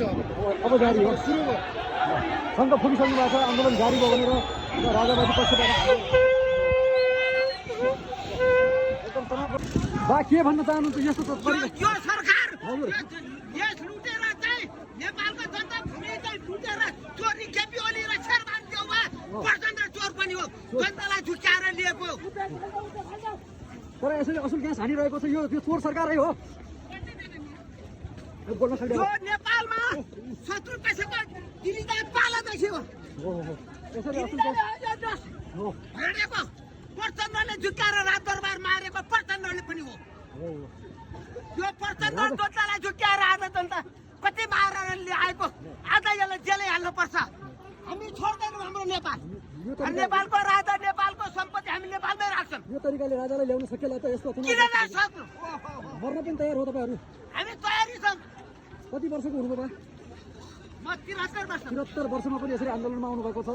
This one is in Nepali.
अब जारी हो सङ्घ फुकिसक्नु भएको छ आन्दोलन जारी भयो भनेर राजावादी पक्षबाट बा के भन्न चाहनुहुन्छ यस्तो यो सरकार यस लुटेर चाहिँ नेपालको जनता भूमि चाहिँ लुटेर चोरी खेपी ओली र शेरमान देउवा प्रचण्ड चोर पनि हो जनतालाई झुक्क्याएर लिएको तर यसरी असुल ग्यास हानिरहेको छ यो चोर सरकारै हो यो नेपालमा 70 पैसाको दिलीदार पालादेखि हो हिँडेको प्रचण्डले झुक्क्याएर रात दरबार मारेको प्रचण्डले पनि हो यो प्रचण्ड जनतालाई झुक्क्याएर आज जनता कति मारेर ल्याएको आज यसलाई जेलै हाल्नुपर्छ हामी छोड्दैनौँ हाम्रो नेपाल नेपालको राजा नेपालको सम्पत्ति हामी नेपालमै राख्छौँ यो तरिकाले राजालाई ल्याउन सकेला त यस्तो किन नसक्नु मर्न पनि तयार हो तपाईँहरू हामी तयारी छौँ कति वर्षको हुनुभयो बा म 73 वर्ष 73 वर्षमा पनि यसरी आन्दोलनमा आउनुभएको छ